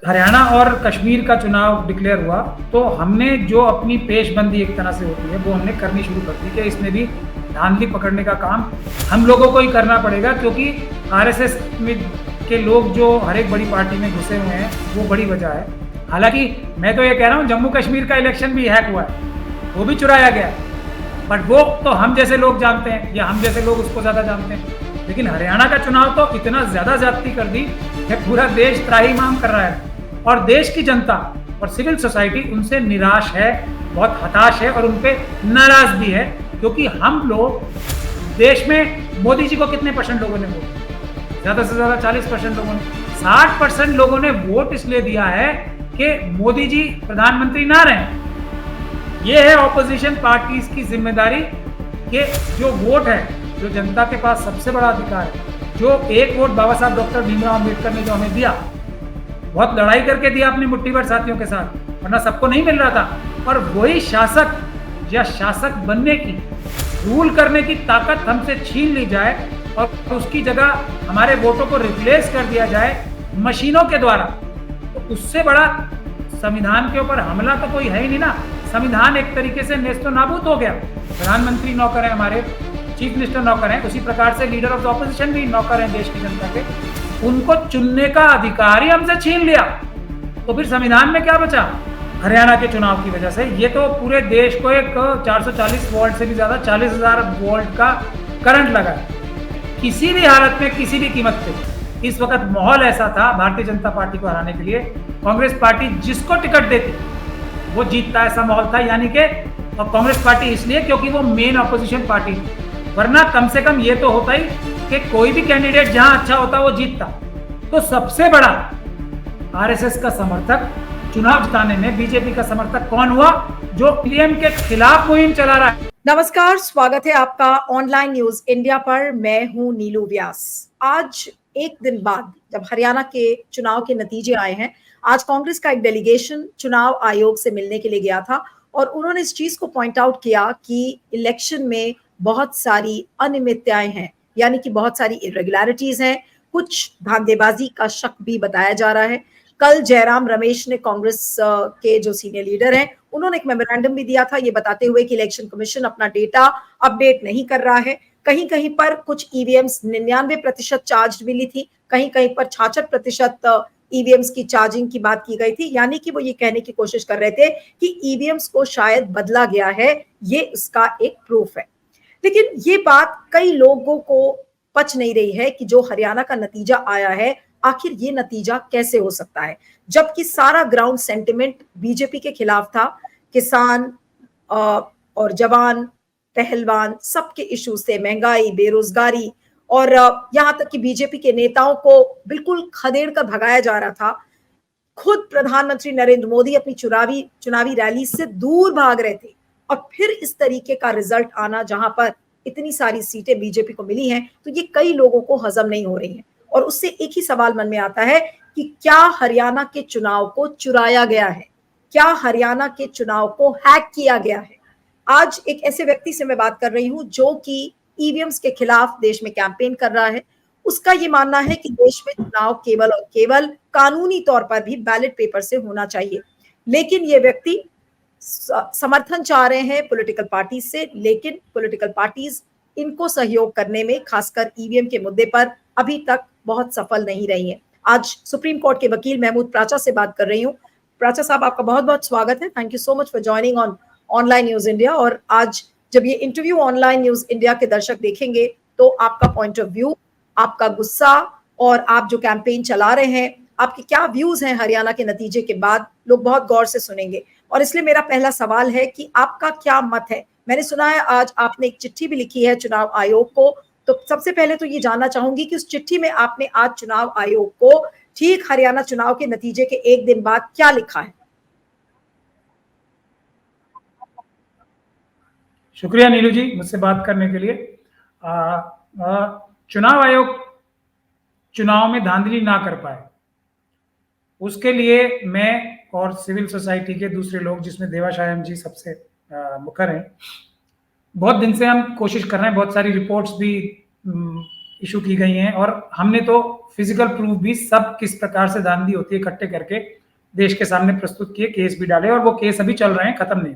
हरियाणा और कश्मीर का चुनाव डिक्लेयर हुआ तो हमने जो अपनी पेशबंदी एक तरह से होती है वो हमने करनी शुरू कर दी कि इसमें भी धांधली पकड़ने का काम हम लोगों को ही करना पड़ेगा, क्योंकि आरएसएस में के लोग जो हर एक बड़ी पार्टी में घुसे हुए हैं वो बड़ी वजह है। हालांकि मैं तो ये कह रहा हूँ जम्मू कश्मीर का इलेक्शन भी हैक हुआ है, वो भी चुराया गया है, बट वो तो हम जैसे लोग जानते हैं या हम जैसे लोग उसको ज़्यादा जानते हैं। लेकिन हरियाणा का चुनाव तो इतना ज़्यादा ज्यादती कर दी कि पूरा देश त्राहिमाम कर रहा है और देश की जनता और सिविल सोसाइटी उनसे निराश है, बहुत हताश है और उन पे नाराज भी है, क्योंकि हम लोग देश में मोदी जी को कितने परसेंट लोगों ने वोट, ज़्यादा से ज़्यादा 40% लोगों ने, 60% लोगों ने वोट इसलिए दिया है कि मोदी जी प्रधानमंत्री ना रहें। ये है ऑपोजिशन पार्टीज की जिम्मेदारी कि जो वोट है, जो जनता के पास सबसे बड़ा अधिकार है, जो एक वोट बाबा साहब डॉक्टर भीमराव अम्बेडकर ने जो हमें दिया, बहुत लड़ाई करके दिया अपनी मुट्ठी भर साथियों के साथ, वरना सबको नहीं मिल रहा था, और वही शासक या शासक बनने की, रूल करने की ताकत हमसे छीन ली जाए और उसकी जगह हमारे वोटों को रिप्लेस कर दिया जाए मशीनों के द्वारा, तो उससे बड़ा संविधान के ऊपर हमला तो कोई है ही नहीं ना। संविधान एक तरीके से नेस्तो नाबूद हो गया। प्रधानमंत्री नौकर है, हमारे चीफ मिनिस्टर नौकर हैं, उसी प्रकार से लीडर ऑफ द ऑपोजिशन भी नौकर हैं देश की जनता के, उनको चुनने का अधिकार ही हमसे छीन लिया, तो फिर संविधान में क्या बचा? हरियाणा के चुनाव की वजह से ये तो पूरे देश को एक 440 वोल्ट से भी ज्यादा 40,000 वोल्ट का करंट लगा है। किसी भी हालत में किसी भी कीमत पे इस वक्त माहौल ऐसा था भारतीय जनता पार्टी को हराने के लिए, कांग्रेस पार्टी जिसको टिकट देती वो जीतता, ऐसा माहौल था। यानी कि और कांग्रेस पार्टी इसलिए क्योंकि वो मेन अपोजिशन पार्टी थी, वरना कम से कम ये तो होता ही कि कोई भी कैंडिडेट जहां अच्छा होता वो जीतता। तो सबसे बड़ा आरएसएस का समर्थक चुनाव जिताने में बीजेपी का समर्थक कौन हुआ? जो पीएम के खिलाफ मुहिम चला रहा है। नमस्कार, स्वागत है आपका ऑनलाइन न्यूज इंडिया पर। मैं हूं नीलू व्यास। आज एक दिन बाद जब हरियाणा के चुनाव के नतीजे आए हैं, आज कांग्रेस का एक डेलीगेशन चुनाव आयोग से मिलने के लिए गया था और उन्होंने इस चीज को पॉइंट आउट किया कि इलेक्शन में बहुत सारी अनियमितताएं हैं, यानी कि बहुत सारी इरेगुलरिटीज हैं, कुछ धांधेबाजी का शक भी बताया जा रहा है। कल जयराम रमेश ने, कांग्रेस के जो सीनियर लीडर हैं, उन्होंने एक मेमोरेंडम भी दिया था ये बताते हुए कि इलेक्शन कमीशन अपना डेटा अपडेट नहीं कर रहा है। कहीं कहीं पर कुछ ईवीएम्स 99% चार्ज मिली थी, कहीं कहीं पर 66% ईवीएम्स की चार्जिंग की बात की गई थी, यानी कि वो ये कहने की कोशिश कर रहे थे कि ईवीएम्स को शायद बदला गया है, ये इसका एक प्रूफ है। लेकिन ये बात कई लोगों को पच नहीं रही है कि जो हरियाणा का नतीजा आया है, आखिर ये नतीजा कैसे हो सकता है, जबकि सारा ग्राउंड सेंटिमेंट बीजेपी के खिलाफ था। किसान और जवान, पहलवान, सबके इश्यूज थे, महंगाई, बेरोजगारी, और यहां तक कि बीजेपी के नेताओं को बिल्कुल खदेड़ कर भगाया जा रहा था। खुद प्रधानमंत्री नरेंद्र मोदी अपनी चुनावी रैली से दूर भाग रहे थे, और फिर इस तरीके का रिजल्ट आना, जहां पर इतनी सारी सीटें बीजेपी को मिली हैं, तो ये कई लोगों को हजम नहीं हो रही हैं। और उससे एक ही सवाल मन में आता है कि क्या हरियाणा के चुनाव को चुराया गया है, क्या हरियाणा के चुनाव को हैक किया गया है। आज एक ऐसे व्यक्ति से मैं बात कर रही हूं जो कि ईवीएम्स के खिलाफ देश में कैंपेन कर रहा है। उसका ये मानना है कि देश में चुनाव केवल और केवल कानूनी तौर पर भी बैलेट पेपर से होना चाहिए, लेकिन ये व्यक्ति समर्थन चाह रहे हैं पॉलिटिकल पार्टी से, लेकिन पॉलिटिकल पार्टीज इनको सहयोग करने में, खासकर ईवीएम के मुद्दे पर अभी तक बहुत सफल नहीं रही है। आज सुप्रीम कोर्ट के वकील महमूद प्राचा से बात कर रही हूँ। प्राचा साहब, आपका बहुत बहुत स्वागत है। Thank you so much for joining on online news India. और आज जब ये इंटरव्यू ऑनलाइन न्यूज इंडिया के दर्शक देखेंगे तो आपका पॉइंट ऑफ व्यू, आपका गुस्सा, और आप जो कैंपेन चला रहे हैं, आपके क्या व्यूज हैं हरियाणा के नतीजे के बाद, लोग बहुत गौर से सुनेंगे। और इसलिए मेरा पहला सवाल है कि आपका क्या मत है। मैंने सुना है आज आपने एक चिट्ठी भी लिखी है चुनाव आयोग को, तो सबसे पहले तो ये जानना चाहूंगी कि उस चिट्ठी में आपने आज चुनाव आयोग को ठीक हरियाणा चुनाव के नतीजे के एक दिन बाद क्या लिखा है? शुक्रिया नीलू जी मुझसे बात करने के लिए। चुनाव आयोग चुनाव में धांधली ना कर पाए, उसके लिए मैं और सिविल सोसाइटी के दूसरे लोग, जिसमें देवाशायम जी सबसे मुखर हैं, बहुत दिन से हम कोशिश कर रहे हैं। बहुत सारी रिपोर्ट्स भी इशू की गई हैं और हमने तो फिजिकल प्रूफ भी सब किस प्रकार से धांधली होती है इकट्ठे करके देश के सामने प्रस्तुत किए, केस भी डाले और वो केस अभी चल रहे हैं, खत्म नहीं।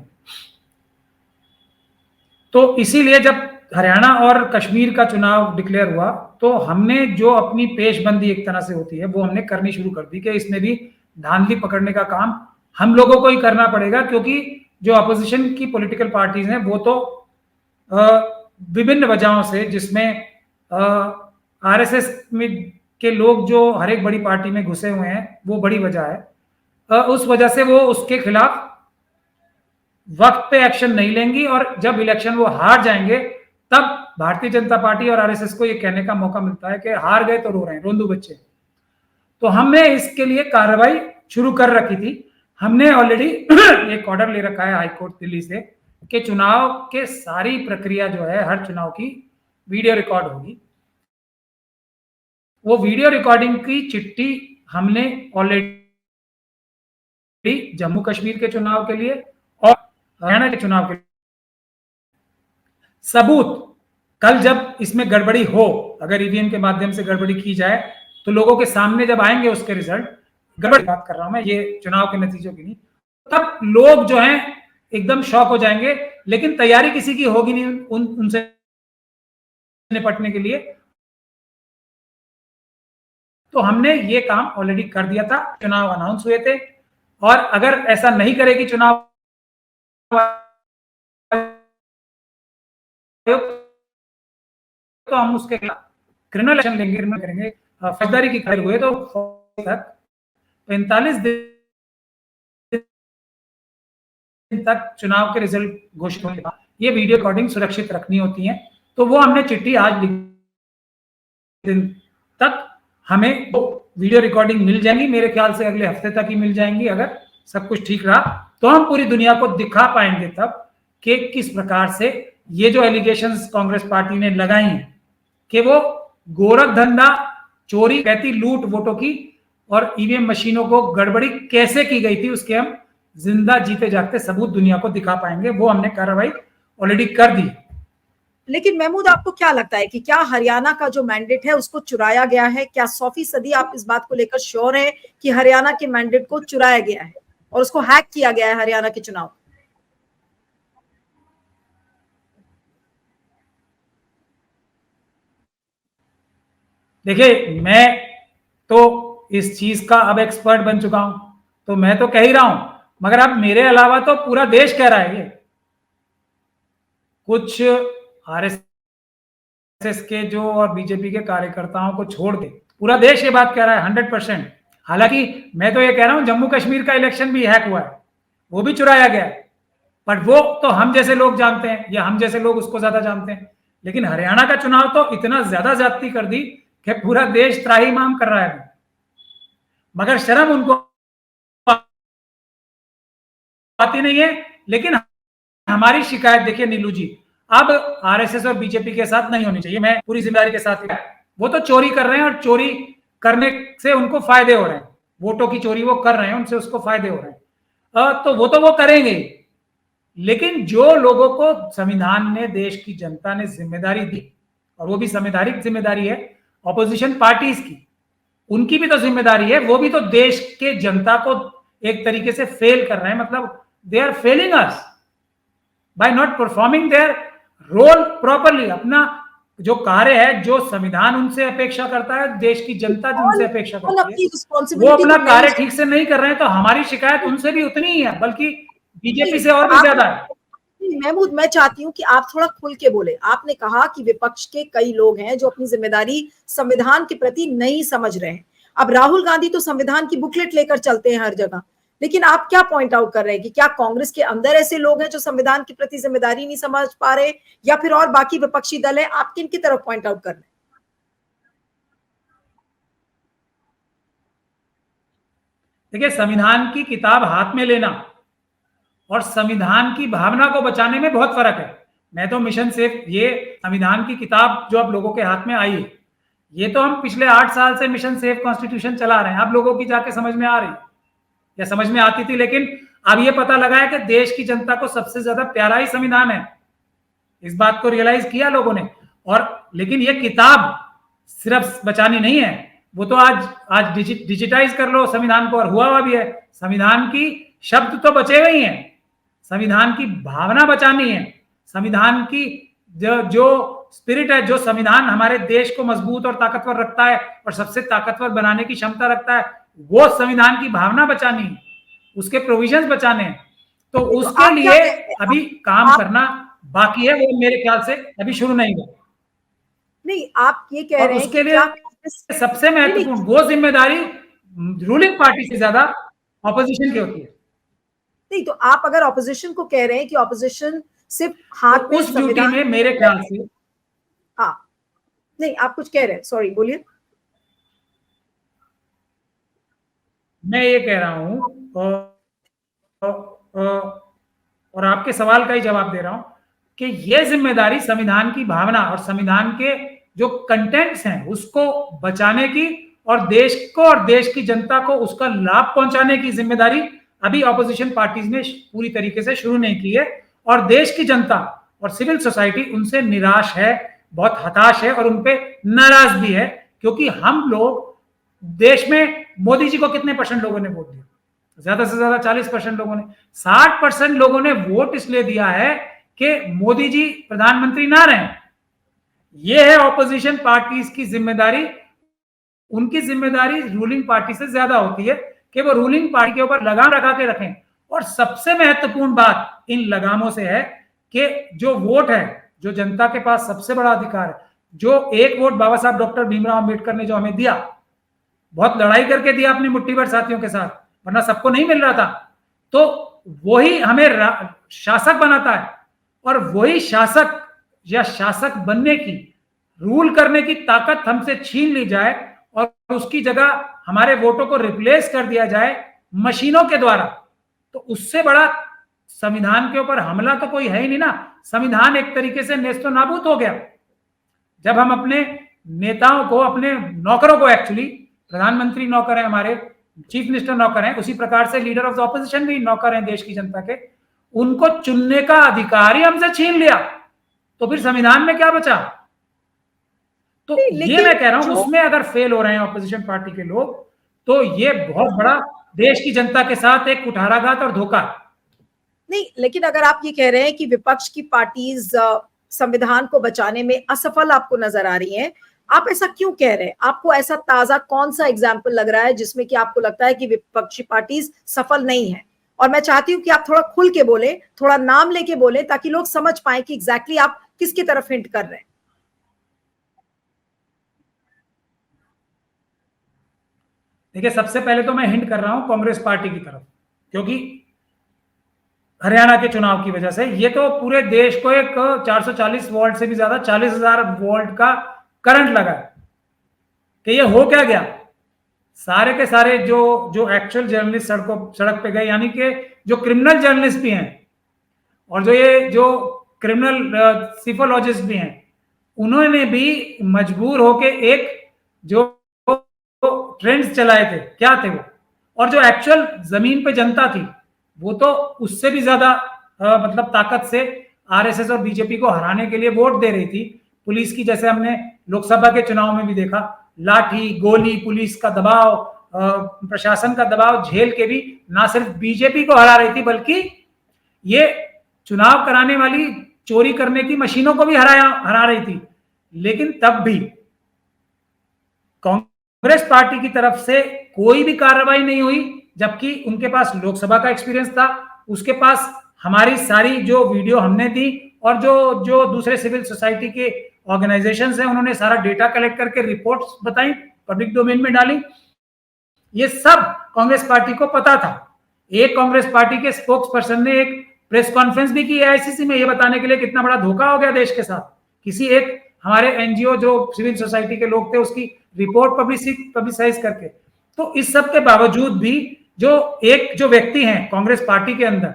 तो इसीलिए जब हरियाणा और कश्मीर का चुनाव डिक्लेयर हुआ तो हमने जो अपनी पेशबंदी एक तरह से होती है वो हमने करनी शुरू कर दी कि इसमें भी धांधली पकड़ने का काम हम लोगों को ही करना पड़ेगा, क्योंकि जो अपोजिशन की पॉलिटिकल पार्टीज हैं वो तो विभिन्न वजहों से, जिसमें आरएसएस में के लोग जो हर एक बड़ी पार्टी में घुसे हुए हैं वो बड़ी वजह है, उस वजह से वो उसके खिलाफ वक्त पे एक्शन नहीं लेंगी और जब इलेक्शन वो हार जाएंगे तब भारतीय जनता पार्टी और आरएसएस को ये कहने का मौका मिलता है कि हार गए तो रो रहे हैं, रोंदू बच्चे। तो हमने इसके लिए कार्रवाई शुरू कर रखी थी। हमने ऑलरेडी एक ऑर्डर ले रखा है हाईकोर्ट दिल्ली से कि चुनाव के सारी प्रक्रिया जो है हर चुनाव की वीडियो रिकॉर्ड होगी। वो वीडियो रिकॉर्डिंग की चिट्ठी हमने ऑलरेडी जम्मू कश्मीर के चुनाव के लिए और हरियाणा के चुनाव के सबूत, कल जब इसमें गड़बड़ी हो, अगर ईवीएम के माध्यम से गड़बड़ी की जाए तो लोगों के सामने जब आएंगे उसके रिजल्ट, गड़बड़ी बात कर रहा हूं मैं, ये चुनाव के नतीजों की नहीं, तब लोग जो हैं एकदम शॉक हो जाएंगे। लेकिन तैयारी किसी की होगी नहीं उनसे निपटने के लिए। तो हमने ये काम ऑलरेडी कर दिया था, चुनाव अनाउंस हुए थे और अगर ऐसा नहीं करेगी चुनाव तो हम उसके क्रिमिनल एक्शन लेंगे, क्रिमिनल करेंगे। फौजदारी की खैर हुए तो 45 दिन तक चुनाव के रिजल्ट घोषित होने के बाद ये वीडियो रिकॉर्डिंग सुरक्षित रखनी होती है। तो वो हमने चिट्ठी आज दिन तक हमें वीडियो रिकॉर्डिंग मिल जाएंगी, मेरे ख्याल से अगले हफ्ते तक ही मिल जाएंगी। अगर सब कुछ ठीक रहा तो हम पूरी दुनिया को दिखा पाएंगे तब कि किस प्रकार से ये जो एलिगेशंस कांग्रेस पार्टी ने लगाई हैं कि वो गोरख धंधा, चोरी, कहती लूट वोटों की और ईवीएम मशीनों को गड़बड़ी कैसे की गई थी, उसके हम जिंदा जीते जागते सबूत दुनिया को दिखा पाएंगे। वो हमने कार्रवाई ऑलरेडी कर दी। लेकिन महमूद, आपको क्या लगता है कि क्या हरियाणा का जो मैंडेट है उसको चुराया गया है? क्या 100% आप इस बात को लेकर श्योर हैं कि हरियाणा के मैंडेट को चुराया गया है और उसको हैक किया गया है हरियाणा के चुनाव? देखिए, मैं तो इस चीज का अब एक्सपर्ट बन चुका हूं, तो मैं तो कह ही रहा हूं, मगर अब मेरे अलावा तो पूरा देश कह रहा है। ये कुछ आरएसएस के जो और बीजेपी के कार्यकर्ताओं को छोड़ के पूरा देश ये बात कह रहा है 100%। हालांकि मैं तो ये कह रहा हूं जम्मू कश्मीर का इलेक्शन भी हैक हुआ है, वो भी चुराया गया है, बट वो तो हम जैसे लोग जानते हैं या हम जैसे लोग उसको ज्यादा जानते हैं। लेकिन हरियाणा का चुनाव तो इतना ज्यादा ज्यादती कर दी कि पूरा देश त्राहिमाम कर रहा है। मगर शर्म उनको आती नहीं है। लेकिन हमारी शिकायत देखिए नीलू जी, अब आरएसएस और बीजेपी के साथ नहीं होनी चाहिए, मैं पूरी जिम्मेदारी के साथ। वो तो चोरी कर रहे हैं और चोरी करने से उनको फायदे हो रहे हैं, वोटों की चोरी वो कर रहे हैं, उनसे उसको फायदे हो रहे हैं, तो वो करेंगे। लेकिन जो लोगों को संविधान ने, देश की जनता ने जिम्मेदारी दी, और वो भी संवैधानिक जिम्मेदारी है ऑपोजिशन पार्टीज की, उनकी भी तो जिम्मेदारी है, वो भी तो देश के जनता को एक तरीके से फेल कर रहे हैं। मतलब they are failing us by not performing their role properly. अपना जो कार्य है, जो संविधान उनसे अपेक्षा करता है, देश की जनता जो उनसे अपेक्षा करती है, वो अपना कार्य ठीक से नहीं कर रहे हैं। तो हमारी शिकायत उनसे भी उतनी ही है, बल्कि बीजेपी से और भी ज्यादा है। महमूद, मैं चाहती हूँ कि आप थोड़ा खुल के बोले। आपने कहा कि विपक्ष के कई लोग हैं जो अपनी जिम्मेदारी संविधान के प्रति नहीं समझ रहे हैं। अब राहुल गांधी तो संविधान की बुकलेट लेकर चलते हैं हर जगह, लेकिन आप क्या पॉइंट आउट कर रहे हैं कि क्या कांग्रेस के अंदर ऐसे लोग हैं जो संविधान के प्रति जिम्मेदारी नहीं समझ पा रहे, या फिर और बाकी विपक्षी दल है? आप किन की तरफ पॉइंट आउट कर रहे हैं? देखिए, संविधान की किताब हाथ में लेना और संविधान की भावना को बचाने में बहुत फर्क है। मैं तो मिशन सेफ, ये संविधान की किताब जो अब लोगों के हाथ में आई है, ये तो हम पिछले 8 साल से मिशन सेफ कॉन्स्टिट्यूशन चला रहे हैं। अब लोगों की जाके समझ में आ रही, या समझ में आती थी, लेकिन अब ये पता लगा है कि देश की जनता को सबसे ज्यादा प्यारा ही संविधान है। इस बात को रियलाइज किया लोगों ने। और लेकिन ये किताब सिर्फ बचानी नहीं है, वो तो आज डिजिटाइज कर लो संविधान को, और हुआ भी है। संविधान की शब्द तो बचे हुए ही हैं, संविधान की भावना बचानी है, संविधान की जो स्पिरिट है, जो संविधान हमारे देश को मजबूत और ताकतवर रखता है और सबसे ताकतवर बनाने की क्षमता रखता है, वो संविधान की भावना बचानी है, उसके प्रोविजंस बचाने हैं। तो उसके लिए अभी काम करना बाकी है, वो मेरे ख्याल से अभी शुरू नहीं हुआ। नहीं, आप ये कह रहे हैं उसके लिए सबसे महत्वपूर्ण वो जिम्मेदारी रूलिंग पार्टी से ज्यादा ऑपोजिशन की होती है। नहीं, तो आप अगर ऑपोजिशन को कह रहे हैं कि ऑपोजिशन सिर्फ हाथ में उस ड्यूटी में मेरे ख्याल से, हाँ, नहीं आप कुछ कह रहे हैं, सॉरी बोलिए। मैं ये कह रहा हूं और आपके सवाल का ही जवाब दे रहा हूं कि यह जिम्मेदारी संविधान की भावना और संविधान के जो कंटेंट्स हैं उसको बचाने की और देश को और देश की जनता को उसका लाभ पहुंचाने की जिम्मेदारी अभी ऑपोजिशन पार्टीज ने पूरी तरीके से शुरू नहीं की है। और देश की जनता और सिविल सोसाइटी उनसे निराश है, बहुत हताश है और उनपे नाराज भी है, क्योंकि हम लोग देश में मोदी जी को कितने परसेंट लोगों ने वोट दिया? ज्यादा से ज्यादा 40% लोगों ने। 60% लोगों ने वोट इसलिए दिया है कि मोदी जी प्रधानमंत्री ना रहे। यह है ऑपोजिशन पार्टीज की जिम्मेदारी। उनकी जिम्मेदारी रूलिंग पार्टी से ज्यादा होती है कि वो रूलिंग पार्टी के ऊपर लगाम लगा के रखें। और सबसे महत्वपूर्ण बात इन लगामों से है कि जो वोट है, जो जनता के पास सबसे बड़ा अधिकार है, जो एक वोट बाबा साहब डॉक्टर भीमराव अंबेडकर ने जो हमें दिया, बहुत लड़ाई करके दिया अपनी मुट्ठी भर साथियों के साथ, वरना सबको नहीं मिल रहा था, तो वही हमें शासक बनाता है। और वही शासक या शासक बनने की, रूल करने की ताकत हमसे छीन ली जाए और उसकी जगह हमारे वोटों को रिप्लेस कर दिया जाए मशीनों के द्वारा, तो उससे बड़ा संविधान के ऊपर हमला तो कोई है ही नहीं ना। संविधान एक तरीके से नेस्तो नाबूद हो गया। जब हम अपने नेताओं को, अपने नौकरों को, एक्चुअली प्रधानमंत्री नौकर है हमारे, चीफ मिनिस्टर नौकर हैं, उसी प्रकार से लीडर ऑफ द ऑपोजिशन भी नौकर हैं देश की जनता के, उनको चुनने का अधिकार ही हमसे छीन लिया, तो फिर संविधान में क्या बचा? तो ये मैं कह रहा हूं, उसमें अगर फेल हो रहे हैं ऑपोजिशन पार्टी के लोग, तो ये बहुत बड़ा देश की जनता के साथ एक कुठाराघात और धोखा। नहीं, लेकिन अगर आप ये कह रहे हैं कि विपक्ष की पार्टीज संविधान को बचाने में असफल आपको नजर आ रही हैं, आप ऐसा क्यों कह रहे हैं? आपको ऐसा ताजा कौन सा एग्जाम्पल लग रहा है जिसमें कि आपको लगता है कि विपक्षी पार्टीज सफल नहीं है? और मैं चाहती हूं कि आप थोड़ा खुल के बोले, थोड़ा नाम लेके बोले, ताकि लोग समझ पाए कि एग्जैक्टली आप किसकी तरफ हिंट कर रहे हैं। देखिए, सबसे पहले तो मैं हिंट कर रहा हूं कांग्रेस पार्टी की तरफ, क्योंकि हरियाणा के चुनाव की वजह से ये तो पूरे देश को एक 440 वोल्ट से भी ज्यादा 40,000 वोल्ट का करंट लगा है कि ये हो क्या गया। सारे के सारे जो एक्चुअल जर्नलिस्ट सड़क पे गए, यानी कि जो क्रिमिनल जर्नलिस्ट भी हैं और जो क्रिमिनल सिफोलॉजिस्ट भी हैं, उन्होंने भी मजबूर होके एक जो ट्रेंड्स चलाए थे, क्या थे वो, और जो एक्चुअल जमीन पे जनता थी वो तो उससे भी ज्यादा मतलब ताकत से आरएसएस और बीजेपी को हराने के लिए वोट दे रही थी। पुलिस की, जैसे हमने लोकसभा के चुनाव में भी देखा, लाठी गोली, पुलिस का दबाव, प्रशासन का दबाव झेल के भी ना सिर्फ बीजेपी को हरा रही थी, बल्कि ये चुनाव कराने वाली, चोरी करने की मशीनों को भी हरा रही थी। लेकिन तब भी कांग्रेस पार्टी की तरफ से कोई भी कार्रवाई नहीं हुई, जबकि उनके पास लोकसभा का एक्सपीरियंस था, उसके पास हमारी सारी जो वीडियो हमने दी और जो दूसरे सिविल सोसाइटी के ऑर्गेनाइजेशंस हैं, उन्होंने सारा डेटा कलेक्ट करके रिपोर्ट्स बताई, पब्लिक डोमेन में डाली। ये सब कांग्रेस पार्टी को पता था। एक कांग्रेस पार्टी के स्पोक्स पर्सन ने एक प्रेस कॉन्फ्रेंस भी की एआईसीसी में, ये बताने के लिए कितना बड़ा धोखा हो गया देश के साथ। किसी एक हमारे एनजीओ जो सिविल सोसाइटी के लोग थे उसकी रिपोर्ट पब्लिसाइज करके। तो इस सब के बावजूद भी जो व्यक्ति हैं कांग्रेस पार्टी के अंदर,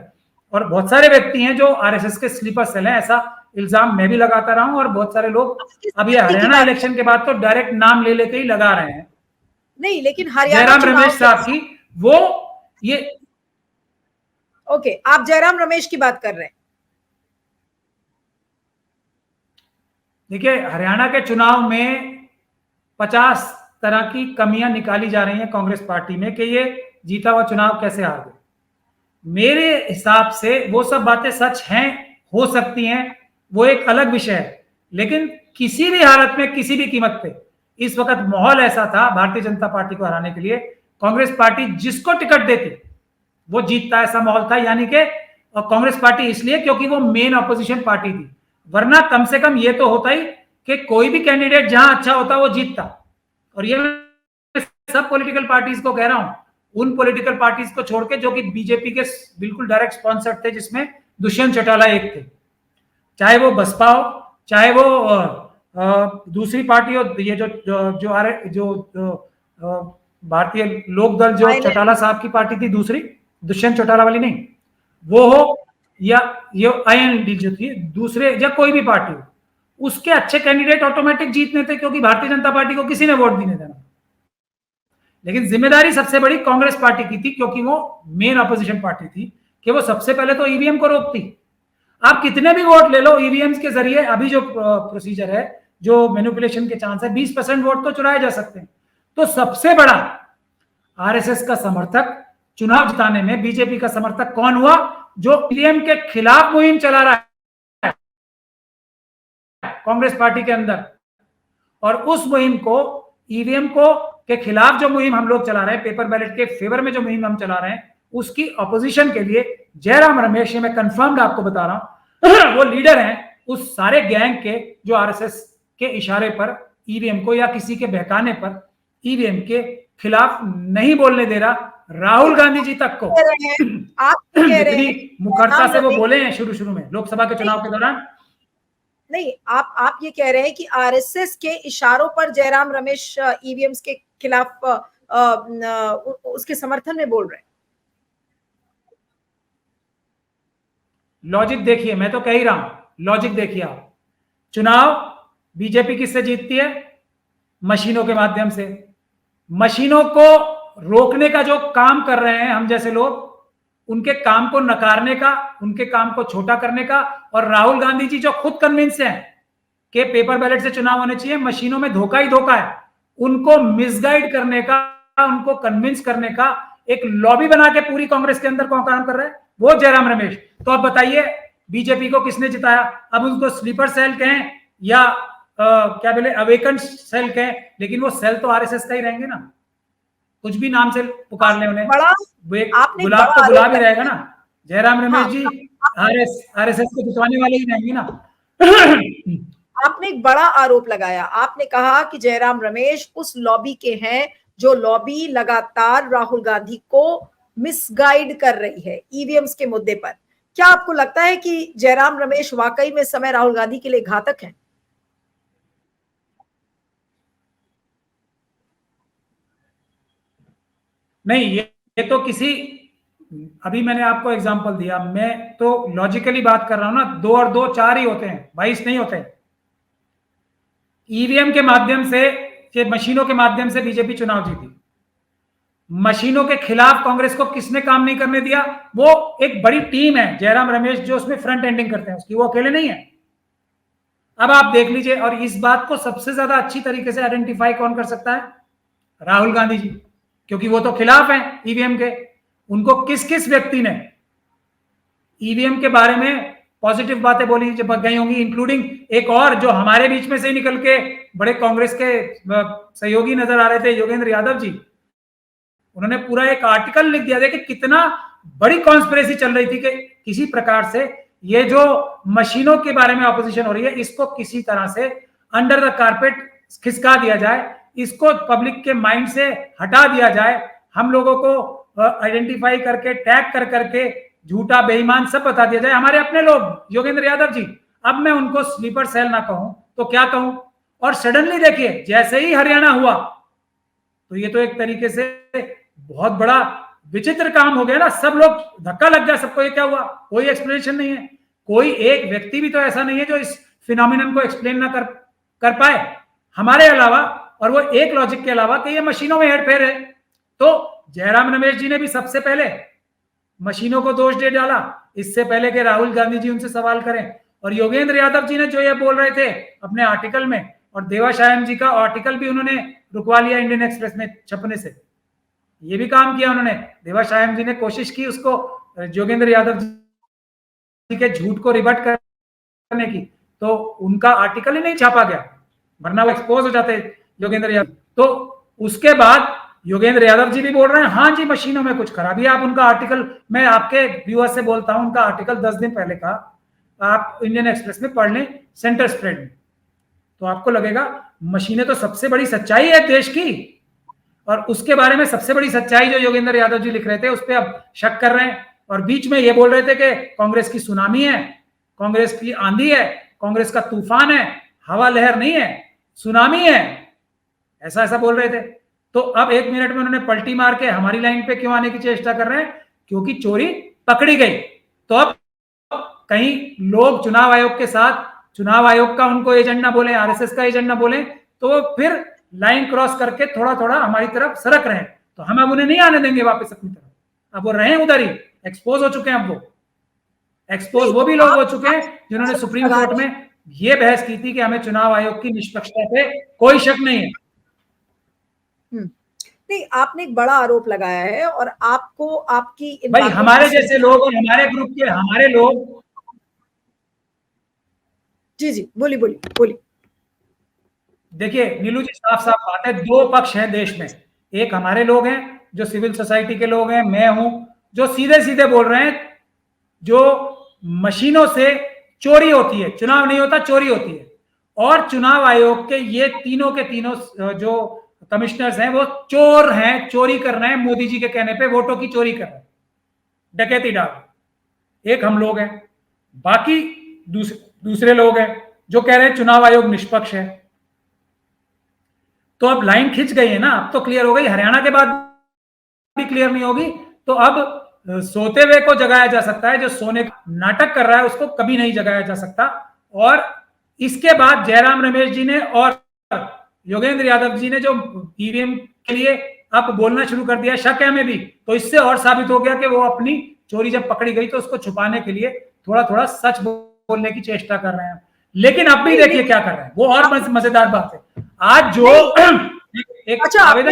और बहुत सारे व्यक्ति हैं जो आरएसएस के स्लीपर सेल हैं, ऐसा इल्जाम मैं भी लगाता रहा हूं और बहुत सारे लोग अब ये हरियाणा इलेक्शन के बाद तो डायरेक्ट नाम ले लेते ही लगा रहे हैं। नहीं, लेकिन हरियाणा जयराम रमेश साहब की वो ये ओके, आप जयराम रमेश की बात कर रहे हैं। देखिए, हरियाणा के चुनाव में 50 तरह की कमियां निकाली जा रही हैं कांग्रेस पार्टी में कि ये जीता हुआ चुनाव कैसे हार गए। मेरे हिसाब से वो सब बातें सच हैं, हो सकती हैं, वो एक अलग विषय है, लेकिन किसी भी हालत में किसी भी कीमत पे इस वक्त माहौल ऐसा था भारतीय जनता पार्टी को हराने के लिए, कांग्रेस पार्टी जिसको टिकट देती वो जीतता, ऐसा माहौल था। यानी कि कांग्रेस पार्टी इसलिए क्योंकि वो मेन अपोजिशन पार्टी थी, वरना कम से कम ये तो होता ही कि कोई भी कैंडिडेट जहां अच्छा होता वो जीतता। और ये मैं सब पॉलिटिकल पार्टीज को कह रहा हूं, उन पॉलिटिकल पार्टीज को छोड़ के जो कि बीजेपी के बिल्कुल डायरेक्ट स्पॉन्सर थे, जिसमें दुष्यंत चौटाला एक थे, चाहे वो बसपा हो, चाहे वो दूसरी पार्टी हो, ये जो भारतीय लोक दल जो चौटाला साहब की पार्टी थी, दूसरी दुष्यंत चौटाला वाली नहीं, वो हो, या ये IND जो थी, दूसरे या कोई भी पार्टी हो, उसके अच्छे कैंडिडेट ऑटोमेटिक जीतने थे, क्योंकि भारतीय जनता पार्टी को किसी ने वोट नहीं देना। लेकिन जिम्मेदारी सबसे बड़ी कांग्रेस पार्टी की थी, क्योंकि वो मेन अपोजिशन पार्टी थी, कि वो सबसे पहले तो ईवीएम को रोकती। आप कितने भी वोट ले लो ईवीएम के जरिए, अभी जो प्रोसीजर है, जो मैनिपुलेशन के चांस है, 20% वोट तो चुराए जा सकते हैं। तो सबसे बड़ा आरएसएस का समर्थक चुनाव जिताने में बीजेपी का समर्थक कौन हुआ? जो ईवीएम के खिलाफ मुहिम चला रहा है कांग्रेस पार्टी के अंदर। और उस मुहिम को, ईवीएम को के खिलाफ जो मुहिम हम लोग चला रहे हैं, पेपर बैलेट के फेवर में जो मुहिम हम चला रहे हैं, उसकी अपोजिशन के लिए जयराम रमेश, ये मैं कंफर्म्ड आपको बता रहा हूं, वो लीडर हैं उस सारे गैंग के जो आरएसएस के इशारे पर ईवीएम को या किसी के बहकाने पर ईवीएम के खिलाफ नहीं बोलने दे रहा राहुल गांधी जी तक को। आप कह रहे हैं जितनी मुखरता से वो बोले हैं शुरू में लोकसभा के चुनाव के दौरान। नहीं, आप ये कह रहे हैं कि आरएसएस के इशारों पर जयराम रमेश ईवीएम्स के खिलाफ उसके समर्थन में बोल रहे हैं। लॉजिक देखिए, मैं तो कह ही रहा हूं, लॉजिक देखिए आप। चुनाव बीजेपी किससे जीतती है? मशीनों के माध्यम से। मशीनों को रोकने का जो काम कर रहे हैं हम जैसे लोग, उनके काम को नकारने का, उनके काम को छोटा करने का, और राहुल गांधी जी जो खुद कन्विंस हैं कि पेपर बैलेट से चुनाव होने चाहिए, मशीनों में धोखा ही धोखा है, उनको मिसगाइड करने का, उनको कन्विंस करने का एक लॉबी बना के पूरी कांग्रेस के अंदर कौन काम कर रहा है? वो जयराम रमेश। तो अब बताइए बीजेपी को किसने जिताया? अब उनको स्लीपर सेल कहें या क्या बोले अवेकन सेल कहें, लेकिन वो सेल तो आरएसएस का ही रहेंगे ना, कुछ भी नाम से पुकार ले उन्हें, गुलाब तो गुलाब ही रहेगा ना। जयराम रमेश जी आरएसएस को जितवाने वाले ही रहेंगे ना। आपने एक बड़ा आरोप लगाया, आपने कहा कि जयराम रमेश उस लॉबी के हैं जो लॉबी लगातार राहुल गांधी को मिसगाइड कर रही है ईवीएम्स के मुद्दे पर। क्या आपको लगता है कि जयराम रमेश वाकई में समय राहुल गांधी के लिए घातक हैं? नहीं, ये तो किसी, अभी मैंने आपको एग्जांपल दिया, मैं तो लॉजिकली बात कर रहा हूं ना, 2 और 2 4 ही होते हैं, 22 नहीं होते। ईवीएम के माध्यम से, मशीनों के माध्यम से बीजेपी चुनाव जीती। मशीनों के खिलाफ कांग्रेस को किसने काम नहीं करने दिया? वो एक बड़ी टीम है, जयराम रमेश जो उसमें फ्रंट एंडिंग करते हैं उसकी, वो अकेले नहीं है। अब आप देख लीजिए, और इस बात को सबसे ज्यादा अच्छी तरीके से आइडेंटिफाई कौन कर सकता है? राहुल गांधी जी, क्योंकि वो तो खिलाफ हैं ईवीएम के। उनको किस किस व्यक्ति ने ईवीएम के बारे में पॉजिटिव बातें बोली जब गई होंगी, इंक्लूडिंग एक और जो हमारे बीच में से निकल के बड़े कांग्रेस के सहयोगी नजर आ रहे थे, योगेंद्र यादव जी, उन्होंने पूरा एक आर्टिकल लिख दिया था कि कितना बड़ी कॉन्स्पिरेसी चल रही थी कि किसी प्रकार से ये जो मशीनों के बारे में ऑपोजिशन हो रही है, इसको किसी तरह से अंडर द कारपेट खिसका दिया जाए, इसको पब्लिक के माइंड से हटा दिया जाए, हम लोगों को आइडेंटिफाई करके टैग कर करके झूठा बेईमान सब बता दिया जाए। हमारे अपने लोग योगेंद्र यादव जी, अब मैं उनको स्लीपर सेल ना कहूं तो क्या कहूं? और सडनली देखिए जैसे ही हरियाणा हुआ, तो ये तो एक तरीके से बहुत बड़ा विचित्र काम हो गया ना। सब लोग, धक्का लग गया सबको, ये क्या हुआ? कोई एक्सप्लेनेशन नहीं है, कोई एक व्यक्ति भी तो ऐसा नहीं है जो इस फिनोमिनन को एक्सप्लेन ना कर पाए हमारे अलावा, और वो एक लॉजिक के अलावा कि ये मशीनों में हेरफेर है। तो जयराम रमेश जी ने भी सबसे पहले मशीनों को दोष दे डाला, इससे पहले कि राहुल गांधी जी उनसे सवाल करें। और योगेंद्र यादव जी ने जो ये बोल रहे थे अपने आर्टिकल में, और देवाशायन जी का आर्टिकल भी उन्होंने रुकवा लिया इंडियन एक्सप्रेस में छपने से। ये भी काम किया उन्होंने। देवाशायन जी ने कोशिश की उसको योगेंद्र यादव जी के झूठ को रिबट करने की, तो उनका आर्टिकल ही नहीं छापा गया, वरना वो एक्सपोज हो जाते योगेंद्र यादव। तो उसके बाद योगेंद्र यादव जी भी बोल रहे हैं हाँ जी मशीनों में कुछ खराबी। आप उनका आर्टिकल, मैं आपके व्यूअर से बोलता हूं, उनका आर्टिकल 10 दिन पहले का आप इंडियन एक्सप्रेस में पढ़ लें सेंटर स्प्रेड में, तो आपको लगेगा मशीनें तो सबसे बड़ी सच्चाई है देश की। और उसके बारे में सबसे बड़ी सच्चाई जो योगेंद्र यादव जी लिख रहे थे उस पर अब शक कर रहे हैं। और बीच में ये बोल रहे थे कि कांग्रेस की सुनामी है, कांग्रेस की आंधी है, कांग्रेस का तूफान है, हवा लहर नहीं है, सुनामी है, ऐसा ऐसा बोल रहे थे। तो अब 1 मिनट में उन्होंने पलटी मार के हमारी लाइन पे क्यों आने की चेष्टा कर रहे हैं? क्योंकि चोरी पकड़ी गई। तो अब कहीं लोग चुनाव आयोग के साथ, चुनाव आयोग का उनको एजेंट ना बोले, आरएसएस का एजेंट ना बोले, तो फिर लाइन क्रॉस करके थोड़ा थोड़ा हमारी तरफ सरक रहे हैं। तो हम अब उन्हें नहीं आने देंगे वापस अपनी तरफ। अब वो रहे उधर ही, एक्सपोज हो चुके हैं। अब वो एक्सपोज वो भी लोग हो चुके हैं जिन्होंने सुप्रीम कोर्ट में ये बहस की थी कि हमें चुनाव आयोग की निष्पक्षता पे कोई शक नहीं है। नहीं, आपने एक बड़ा आरोप लगाया है और आपको आपकी भाई हमारे जैसे लोग और हमारे ग्रुप के हमारे लोग। जी जी बोलिए बोलिए बोलिए। देखिए नीलू जी, साफ साफ बात है, दो पक्ष हैं देश में। एक हमारे लोग हैं जो सिविल सोसाइटी के लोग हैं, मैं हूं, जो सीधे सीधे बोल रहे हैं जो मशीनों से चोरी होती है, चुनाव नहीं होता, चोरी होती है। और चुनाव आयोग के ये तीनों के तीनों जो कमिश्नर्स हैं वो चोर हैं, चोरी कर रहे हैं, मोदी जी के कहने पे वोटों की चोरी कर रहे हैं, डकैती डाल। एक हम लोग हैं, बाकी दूसरे लोग हैं जो कह रहे हैं चुनाव आयोग निष्पक्ष है। तो अब लाइन खिंच गई है ना, अब तो क्लियर हो गई, हरियाणा के बाद भी क्लियर नहीं होगी। तो अब सोते हुए को जगाया जा सकता है, जो सोने का नाटक कर रहा है उसको कभी नहीं जगाया जा सकता। और इसके बाद जयराम रमेश जी ने और योगेंद्र यादव जी ने जो ईवीएम के लिए अब बोलना शुरू कर दिया, शक है हमें भी, तो इससे और साबित हो गया कि वो अपनी चोरी जब पकड़ी गई तो उसको छुपाने के लिए थोड़ा थोड़ा सच बोलने की चेष्टा कर रहे हैं। लेकिन अब भी देखिए क्या कर रहे हैं वो, और मजेदार बात है। आज जो एक आवेदन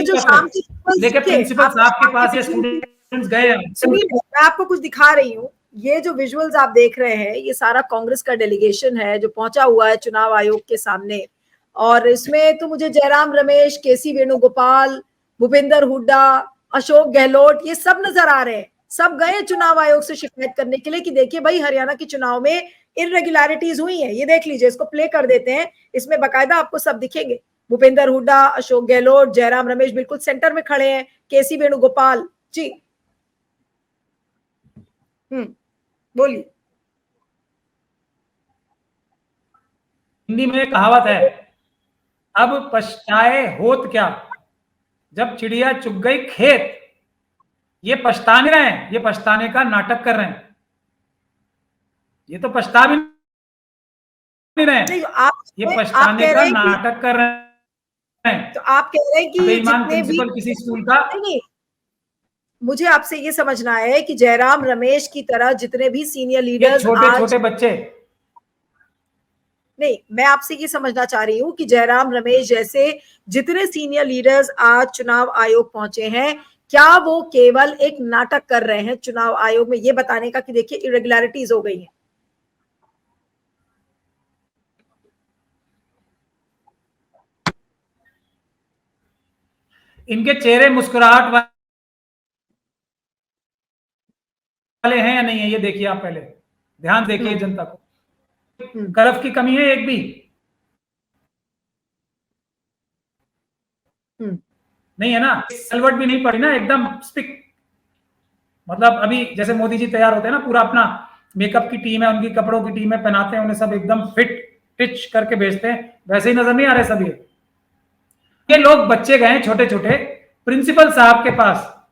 लेके प्रिंसिपल साहब के पास ये स्टूडेंट्स गए हैं। सुनिए, मैं आपको कुछ दिखा रही हूँ। ये जो विजुअल्स आप देख रहे हैं ये सारा कांग्रेस का डेलीगेशन है जो पहुंचा हुआ है चुनाव आयोग के सामने। और इसमें तो मुझे जयराम रमेश, केसी वेणुगोपाल, भूपेंद्र हुड्डा, अशोक गहलोत, ये सब नजर आ रहे हैं। सब गए चुनाव आयोग से शिकायत करने के लिए कि देखिए भाई हरियाणा के चुनाव में इरेगुलरिटीज हुई है। ये देख लीजिए, इसको प्ले कर देते हैं, इसमें बाकायदा आपको सब दिखेंगे। भूपेंद्र हुड्डा, अशोक गहलोत, जयराम रमेश बिल्कुल सेंटर में खड़े हैं, केसी वेणुगोपाल जी। बोलिए। हिंदी में कहावत है, अब पछताए होत क्या, जब चिड़िया चुग गई खेत। ये पछता नहीं रहे हैं, ये पछताने का नाटक कर रहे हैं। ये तो पछता भी नहीं रहे हैं, ये पछताने का नाटक कर रहे हैं। तो आप कह रहे हैं कि जितने भी किसी स्कूल का नहीं, मुझे आपसे ये समझना है कि जयराम रमेश की तरह जितने भी सीनियर लीडर्स, छोटे छोटे बच्चे, नहीं, मैं आपसे ये समझना चाह रही हूँ कि जयराम रमेश जैसे जितने सीनियर लीडर्स आज चुनाव आयोग पहुंचे हैं, क्या वो केवल एक नाटक कर रहे हैं चुनाव आयोग में ये बताने का कि देखिए इरेगुलरिटीज हो गई हैं? इनके चेहरे मुस्कुराहट वाले हैं या नहीं है, ये देखिए आप पहले ध्यान देखिए जनता को। कर्व की कमी है एक भी? नहीं है ना, सलवट भी नहीं पड़ी ना, एकदम स्पिक। मतलब अभी जैसे मोदी जी तैयार होते हैं ना, पूरा अपना मेकअप की टीम है, उनकी कपड़ों की टीम है, पहनाते हैं उन्हें, सब एकदम फिट टिच करके भेजते हैं, वैसे ही नजर नहीं आ रहे सभी। ये लोग बच्चे गए छोटे छोटे प्रिंसिपल साहब के पास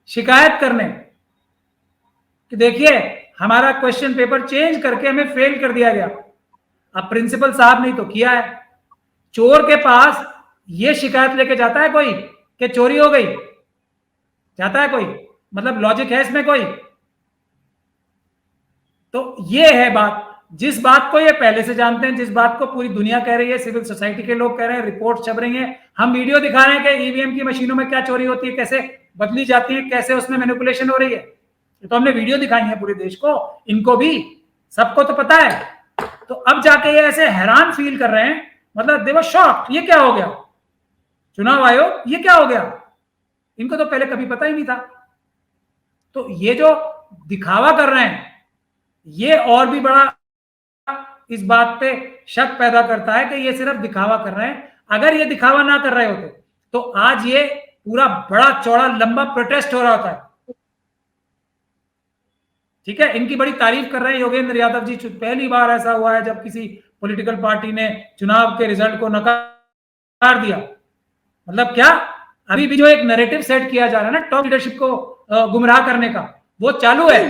शिकायत करने कि देखिए हमारा क्वेश्चन पेपर चेंज करके हमें फेल कर दिया गया। अब प्रिंसिपल साहब ने तो किया है, चोर के पास ये शिकायत लेके जाता है कोई कि चोरी हो गई? जाता है कोई? मतलब लॉजिक है इसमें कोई? तो ये है बात। जिस बात को ये पहले से जानते हैं, जिस बात को पूरी दुनिया कह रही है, सिविल सोसाइटी के लोग कह रहे हैं, रिपोर्ट छप रही है, हम वीडियो दिखा रहे हैं कि ईवीएम की मशीनों में क्या चोरी होती है, कैसे बदली जाती है, कैसे उसमें मैनिपुलेशन हो रही है, तो हमने वीडियो दिखाई है पूरे देश को, इनको भी, सबको तो पता है। तो अब जाके ये ऐसे हैरान फील कर रहे हैं, मतलब दे वर शॉक्ड, ये क्या हो गया, चुनाव आयोग ये क्या हो गया, इनको तो पहले कभी पता ही नहीं था। तो ये जो दिखावा कर रहे हैं, ये और भी बड़ा इस बात पे शक पैदा करता है कि ये सिर्फ दिखावा कर रहे हैं। अगर ये दिखावा ना कर रहे होते तो आज ये पूरा बड़ा चौड़ा लंबा प्रोटेस्ट हो रहा होता है। ठीक है, इनकी बड़ी तारीफ कर रहे हैं योगेंद्र यादव जी, पहली बार ऐसा हुआ है जब किसी पॉलिटिकल पार्टी ने चुनाव के रिजल्ट को नकार दिया। मतलब क्या, अभी भी जो एक नैरेटिव सेट किया जा रहा है ना टॉप लीडरशिप को गुमराह करने का, वो चालू है।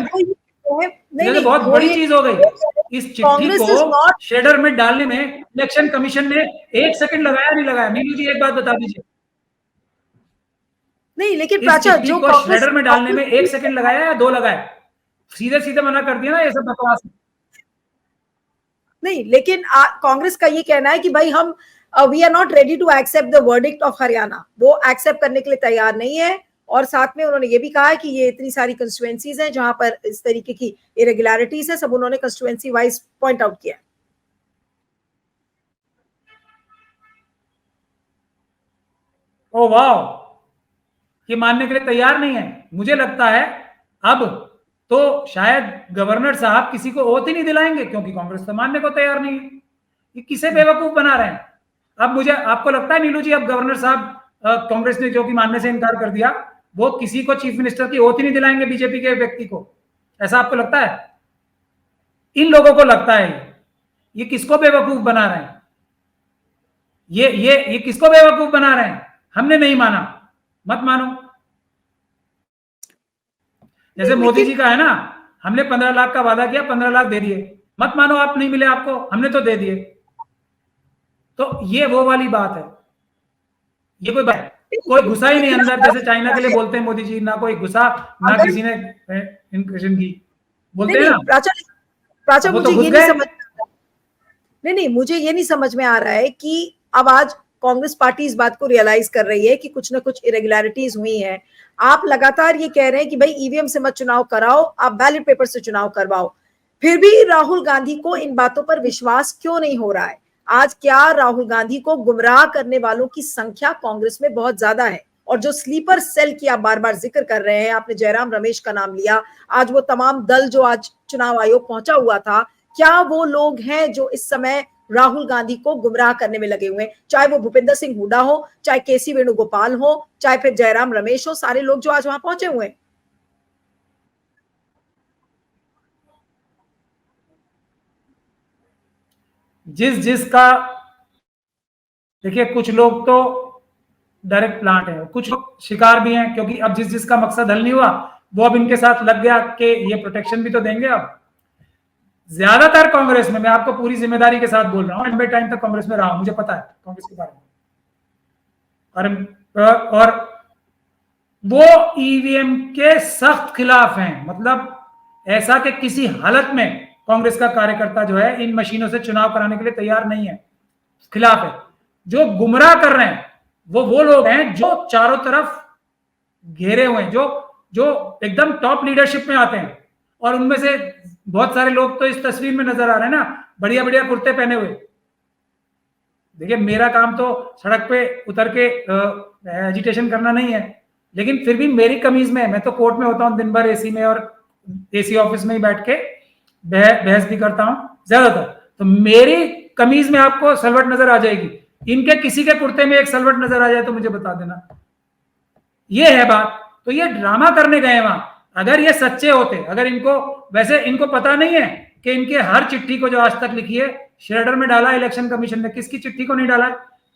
नहीं, तो बहुत बड़ी चीज हो गई। इस चिट्ठी को शेडर में डालने में इलेक्शन कमीशन ने 1 सेकंड लगाया नहीं लगाया? नीलू जी एक बात बता दीजिए। नहीं, लेकिन प्राचा जो शेडर में डालने में 1 सेकंड लगाया या 2 लगाए? सीधे सीधे मना कर दिया ना, ये सब बकवास। नहीं, लेकिन कांग्रेस का ये कहना है कि भाई हम we are not ready to accept the verdict of Haryana, वो एक्सेप्ट करने के लिए तैयार नहीं है। और साथ में उन्होंने ये भी कहा है कि ये इतनी सारी कंस्टिट्यूएंसीज हैं जहां पर इस तरीके की इरेगुलरिटीज है, सब उन्होंने कंस्टिट्यूएंसी वाइज पॉइंट आउट किया। ओ वाह, ये मानने के लिए तैयार नहीं है। मुझे लगता है अब तो शायद गवर्नर साहब किसी को ओथ ही नहीं दिलाएंगे, क्योंकि कांग्रेस तो मानने को तैयार नहीं है। ये किसे बेवकूफ बना रहे हैं? अब मुझे, आपको लगता है नीलू जी, अब गवर्नर साहब कांग्रेस ने जो कि मानने से इनकार कर दिया, वो किसी को चीफ मिनिस्टर की ओथ ही नहीं दिलाएंगे बीजेपी के व्यक्ति को? ऐसा आपको लगता है? इन लोगों को लगता है ये किसको बेवकूफ बना रहे हैं? ये किसको बेवकूफ बना रहे हैं? हमने नहीं माना, मत मानो। जैसे मोदी जी का है ना, हमने 15 लाख का वादा किया, 15 लाख दे दिए, मत मानो आप नहीं मिले आपको, हमने तो दे दिए। तो ये वो वाली बात है। ये कोई बात, कोई घुसा ही नहीं अंदर, जैसे चाइना के लिए बोलते हैं मोदी जी, ना कोई घुसा, ना किसी ने इनक्रेशन की, बोलते हैं ना। प्राचा मुझे ये नहीं समझ, नहीं मुझे ये नहीं समझ में आ रहा है कि अब आज कांग्रेस पार्टी इस बात को रियलाइज कर रही है कि कुछ ना कुछ इरेगुलरिटीज हुई हैं। आप लगातार ये कह रहे हैं कि भाई ईवीएम से मत चुनाव कराओ, आप बैलेट पेपर से चुनाव करवाओ, फिर भी राहुल गांधी को इन बातों पर विश्वास क्यों नहीं हो रहा है? आज क्या राहुल गांधी को गुमराह करने वालों की संख्या कांग्रेस में बहुत ज्यादा है, और जो स्लीपर सेल की आप बार बार जिक्र कर रहे हैं, आपने जयराम रमेश का नाम लिया, आज वो तमाम दल जो आज चुनाव आयोग पहुंचा हुआ था, क्या वो लोग हैं जो इस समय राहुल गांधी को गुमराह करने में लगे हुए हैं? चाहे वो भूपेंद्र सिंह हुड्डा हो, चाहे केसी वेणुगोपाल हो, चाहे फिर जयराम रमेश हो, सारे लोग जो आज वहां पहुंचे हुए हैं। जिसका देखिए, कुछ लोग तो डायरेक्ट प्लांट है, कुछ लोग शिकार भी हैं, क्योंकि अब जिसका मकसद हल नहीं हुआ वो अब इनके साथ लग गया कि ये प्रोटेक्शन भी तो देंगे। अब ज्यादातर कांग्रेस में, मैं आपको पूरी जिम्मेदारी के साथ बोल रहा हूं, लंबे टाइम तक कांग्रेस में रहा हूं, मुझे पता है कांग्रेस के बारे में, और वो ईवीएम के सख्त खिलाफ हैं। मतलब ऐसा कि किसी हालत में कांग्रेस का कार्यकर्ता जो है इन मशीनों से चुनाव कराने के लिए तैयार नहीं है, खिलाफ है। जो गुमराह कर रहे हैं वो लोग हैं जो चारों तरफ घेरे हुए हैं, जो एकदम टॉप लीडरशिप में आते हैं, और उनमें से बहुत सारे लोग तो इस तस्वीर में नजर आ रहे हैं ना, बढ़िया बढ़िया कुर्ते पहने हुए। देखिए, मेरा काम तो सड़क पे उतर के एजिटेशन करना नहीं है, लेकिन फिर भी मेरी कमीज में, मैं तो कोर्ट में होता हूँ दिन भर एसी में, और एसी ऑफिस में ही बैठ के बहस भी करता हूँ ज्यादातर, तो मेरी कमीज में आपको सलवट नजर आ जाएगी। इनके किसी के कुर्ते में एक सलवट नजर आ जाए तो मुझे बता देना। ये है बात। तो ये ड्रामा करने गए वहां। अगर ये सच्चे होते, अगर इनको, वैसे इनको पता नहीं है कि इनके हर चिट्ठी को जो आज तक लिखी है शेडर में डाला इलेक्शन कमीशन ने, किसकी चिट्ठी को नहीं डाला?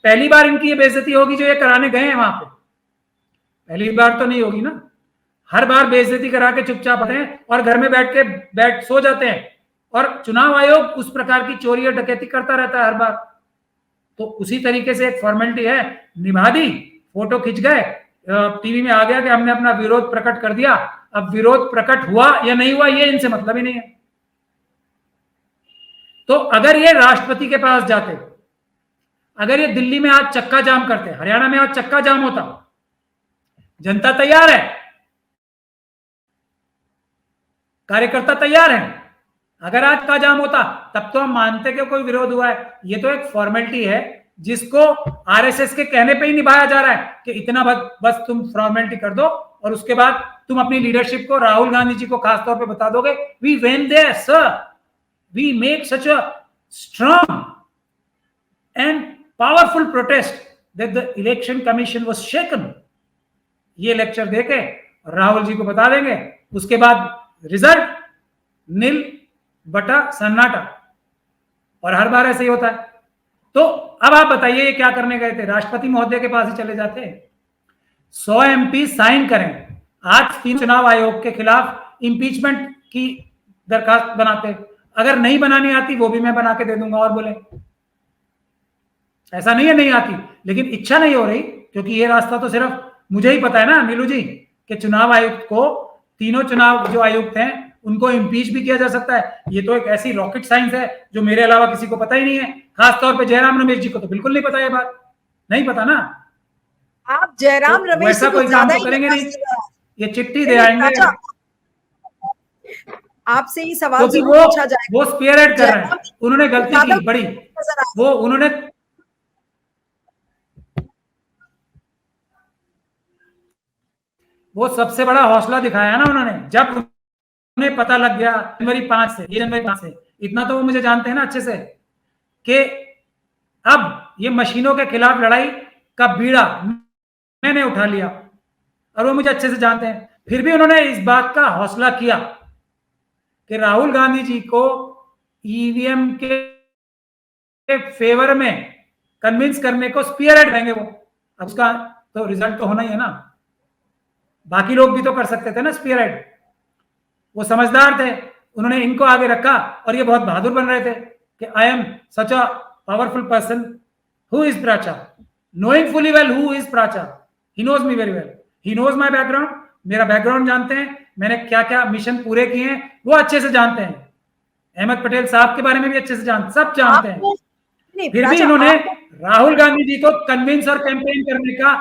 पहली बार इनकी ये बेइज्जती होगी जो ये कराने गए हैं वहां पे, पहली बार तो नहीं होगी ना। हर बार बेइज्जती करा के चुपचाप आते हैं और घर में बैठ सो जाते हैं, और चुनाव आयोग उस प्रकार की चोरी और डकैती करता रहता है हर बार। तो उसी तरीके से एक फॉर्मेलिटी है, निभा दी, फोटो खिंच गए, टीवी में आ गया कि हमने अपना विरोध प्रकट कर दिया। अब विरोध प्रकट हुआ या नहीं हुआ ये इनसे मतलब ही नहीं है। तो अगर ये राष्ट्रपति के पास जाते, अगर ये दिल्ली में आज चक्का जाम करते, हरियाणा में आज चक्का जाम होता, जनता तैयार है, कार्यकर्ता तैयार है, अगर आज का जाम होता तब तो हम मानते कि कोई विरोध हुआ है। ये तो एक फॉर्मेलिटी है जिसको आरएसएस के कहने पे ही निभाया जा रहा है कि इतना बस तुम फॉर्मेलिटी कर दो और उसके बाद तुम अपनी लीडरशिप को, राहुल गांधी जी को खासतौर पे बता दोगे, we when there sir, we make such a strong and powerful protest that the election commission was shaken. ये लेक्चर देके राहुल जी को बता देंगे, उसके बाद रिजल्ट नील बटा सन्नाटा, और हर बार ऐसे ही होता है। तो अब आप बताइए ये क्या करने गए थे? राष्ट्रपति महोदय के पास ही चले जाते। 100 एमपी साइन करें, आज 3 चुनाव आयोग के खिलाफ इंपीचमेंट की दरखास्त बनाते, अगर नहीं बनानी आती वो भी मैं बना के दे दूंगा। और बोले ऐसा नहीं है नहीं आती, लेकिन इच्छा नहीं हो रही, क्योंकि ये रास्ता तो सिर्फ मुझे ही पता है ना नीलू जी, कि चुनाव आयुक्त को, तीनों चुनाव जो आयुक्त हैं उनको इम्पीच भी किया जा सकता है। ये तो एक ऐसी रॉकेट साइंस है जो मेरे अलावा किसी को पता ही नहीं है, खासतौर पे जयराम रमेश जी को तो बिल्कुल नहीं पता, ये बात नहीं पता ना। आप जयराम तो रमेश वैसा से कोई काम ज्यादा तो ही करेंगे नहीं, बताइएगा। ये चिट्ठी दे आएंगे अच्छा, आपसे ही सवाल क्योंकि जरूर पूछा जाएगा। वो स्पीयरहेड कर रहे हैं, उन्होंने गलती ज्यादा की बड़ी, नजर आ वो उन्होंने वो सबसे बड़ा हौसला दिखाया ना उन्होंने, जब उन्हें पता लग गया जनवरी 5 से, ये जनवरी 5 से, इतना तो वो मुझे जानते हैं ना अच्छे से कि अब ये मशीनों के खिलाफ लड़ाई का बीड़ा मैंने उठा लिया, और वो मुझे अच्छे से जानते हैं। फिर भी उन्होंने इस बात का हौसला किया कि राहुल गांधी जी को ईवीएम के फेवर में कन्विंस करने को स्पीयरहेड करेंगे वो। अब उसका तो रिजल्ट तो होना ही है ना, बाकी लोग भी तो कर सकते थे ना स्पीयरहेड। वो समझदार थे, उन्होंने इनको आगे रखा, और ये बहुत बहादुर बन रहे थे कि I am such a powerful person who is Pracha, knowing fully well who is Pracha, he knows me very well, he knows my background, मेरा बैकग्राउंड जानते हैं, मैंने क्या क्या मिशन पूरे किए हैं वो अच्छे से जानते हैं, अहमद पटेल साहब के बारे में भी अच्छे से सब जानते हैं। फिर भी इन्होंने राहुल गांधी जी को कन्विंस और कैंपेन करने का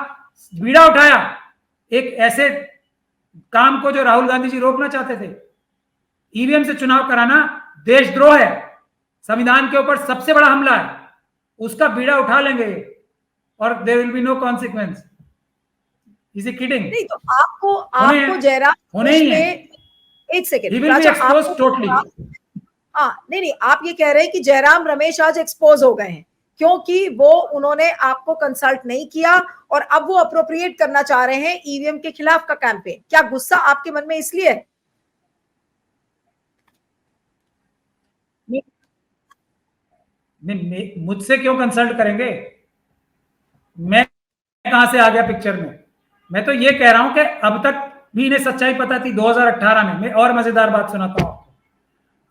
बीड़ा उठाया, एक ऐसे काम को जो राहुल गांधी जी रोकना चाहते थे। ईवीएम से चुनाव कराना देशद्रोह है, संविधान के ऊपर सबसे बड़ा हमला है, उसका बीड़ा उठा लेंगे और there will be no consequence. Is he kidding? नहीं, तो आपको जयराम होने ही है, एक second, he will be exposed totally. हाँ, नहीं, आप ये कह रहे हैं कि जयराम रमेश आज एक्सपोज हो गए हैं क्योंकि वो उन्होंने आपको कंसल्ट नहीं किया और अब वो अप्रोप्रिएट करना चाह रहे हैं ईवीएम के खिलाफ का कैंपेन। क्या गुस्सा आपके मन में इसलिए है? मुझसे क्यों कंसल्ट करेंगे? मैं कहां से आ गया पिक्चर में? मैं तो ये कह रहा हूं कि अब तक भी इन्हें सच्चाई पता थी 2018 में। मैं और मजेदार बात सुनाता हूं,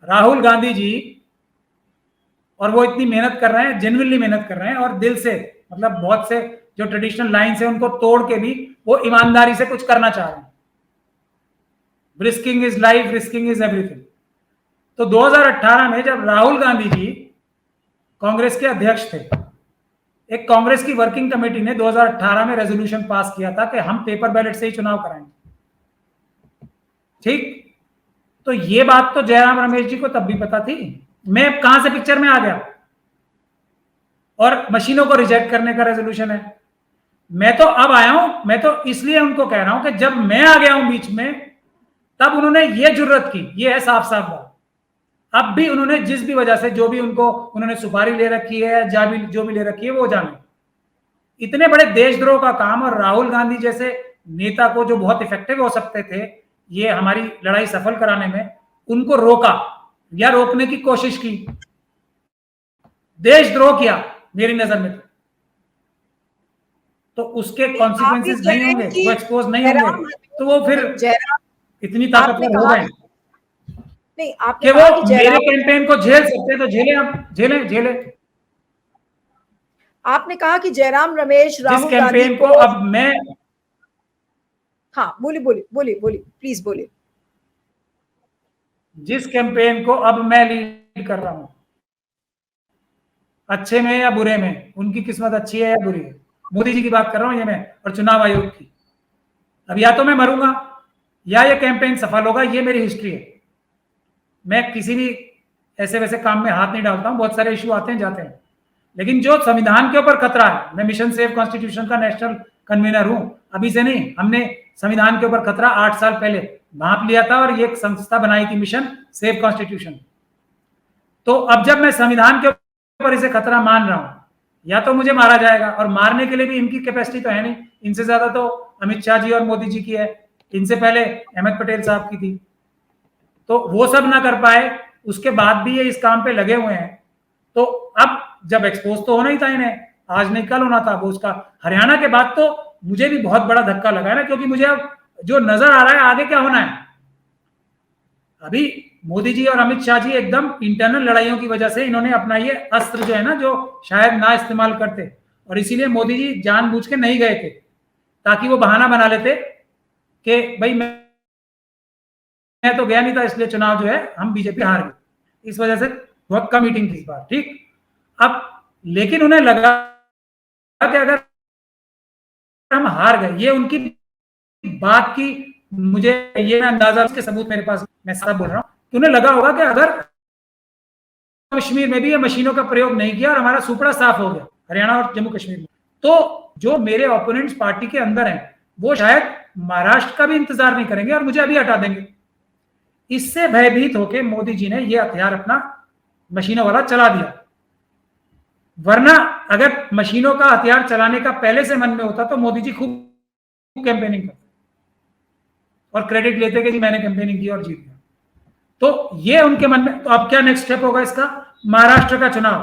राहुल गांधी जी, और वो इतनी मेहनत कर रहे हैं, जेन्युइनली मेहनत कर रहे हैं और दिल से, मतलब बहुत से जो ट्रेडिशनल लाइन्स है उनको तोड़ के भी वो ईमानदारी से कुछ करना चाह रहे हैं। Risking is life, risking is everything. तो 2018 में जब राहुल गांधी जी कांग्रेस के अध्यक्ष थे, एक कांग्रेस की वर्किंग कमेटी ने 2018 में रेजोल्यूशन पास किया था कि हम पेपर बैलेट से ही चुनाव कराएंगे। ठीक, तो ये बात तो जयराम रमेश जी को तब भी पता थी। मैं कहां से पिक्चर में आ गया? और मशीनों को रिजेक्ट करने का रेजोल्यूशन है। मैं तो अब आया हूं, मैं तो इसलिए उनको कह रहा हूं कि जब मैं आ गया हूं बीच में, तब उन्होंने ये जुर्रत की, ये है साफ साफ बात। अब भी उन्होंने जिस भी वजह से, जो भी उन्होंने सुपारी ले रखी है, जो भी ले रखी है, वो जाने। इतने बड़े देशद्रोह का काम, और राहुल गांधी जैसे नेता को जो बहुत इफेक्टिव हो सकते थे ये हमारी लड़ाई सफल कराने में, उनको रोका या रोकने की कोशिश की, देशद्रोह किया मेरी नजर में। तो उसके कॉन्सिक्वेंसेस नहीं होंगे, वो एक्सपोज नहीं होंगे, तो वो फिर इतनी ताकतवर हो गए कि वो मेरे कैंपेन को झेल सकते, तो झेले, आप झेले। आपने कहा कि जयराम रमेश राहुल कैंपेन को अब मैं, हाँ बोलिए प्लीज बोलिए। जिस कैंपेन को अब मैं लीड कर रहा हूं, अच्छे में या बुरे में, उनकी किस्मत अच्छी है या बुरी है। मोदी जी की बात कर रहा हूं ये मैं, और चुनाव आयोग की। अब या तो मैं मरूंगा या ये कैंपेन सफल होगा, ये मेरी हिस्ट्री है। मैं किसी भी ऐसे वैसे काम में हाथ नहीं डालता हूं, बहुत सारे इशू आते हैं जाते हैं, लेकिन जो संविधान के ऊपर खतरा है, मैं मिशन सेव कॉन्स्टिट्यूशन का नेशनल कन्वीनर हूं, अभी से नहीं, हमने संविधान के ऊपर खतरा 8 साल पहले भांप लिया था और ये एक संस्था बनाई थी मिशन सेव कॉन्स्टिट्यूशन। तो अब जब मैं संविधान के ऊपर इसे खतरा मान रहा हूं, या तो मुझे मारा जाएगा, और मारने के लिए भी इनकी कैपेसिटी तो है नहीं, इनसे ज्यादा तो अमित शाह जी और मोदी जी की है, इनसे पहले अहमद पटेल साहब की थी, तो वो सब ना कर पाए, उसके बाद भी ये इस काम पे लगे हुए हैं। तो अब जब एक्सपोज तो होना ही था इन्हें, आज नहीं कल होना था वो, उसका हरियाणा के बाद तो मुझे भी बहुत बड़ा धक्का लगा है ना, क्योंकि मुझे अब जो नजर आ रहा है आगे क्या होना है। अभी मोदी जी और अमित शाह जी एकदम इंटरनल लड़ाइयों की वजह से इन्होंने अपना ये अस्त्र जो है ना, जो शायद ना इस्तेमाल करते, और इसीलिए मोदी जी जानबूझ के नहीं गए थे, ताकि वो बहाना बना लेते कि भाई मैं तो गया नहीं था, इसलिए चुनाव जो है हम बीजेपी हार गए, इस वजह से बहुत कम मीटिंग थी इस बार। ठीक, अब लेकिन उन्हें लगा कि अगर हम हार गए, ये उनकी बात की, मुझे ये अंदाजा, उसके सबूत मेरे पास, मैं सब बोल रहा हूं कि उन्हें लगा होगा कि अगर कश्मीर में भी ये मशीनों का प्रयोग नहीं किया और हमारा सुपड़ा साफ हो गया हरियाणा और जम्मू कश्मीर में, तो जो मेरे ओपोनेंट्स पार्टी के अंदर हैं वो शायद महाराष्ट्र का भी इंतजार नहीं करेंगे और मुझे अभी हटा देंगे। इससे भयभीत होकर मोदी जी ने यह हथियार अपना मशीनों वाला चला दिया। वरना अगर मशीनों का हथियार चलाने का पहले से मन में होता तो मोदी जी खूब कैंपेनिंग करते और क्रेडिट लेते कि जी मैंने कैंपेनिंग की और जीत गया। तो ये उनके मन में। तो अब क्या नेक्स्ट स्टेप होगा इसका? महाराष्ट्र का चुनाव,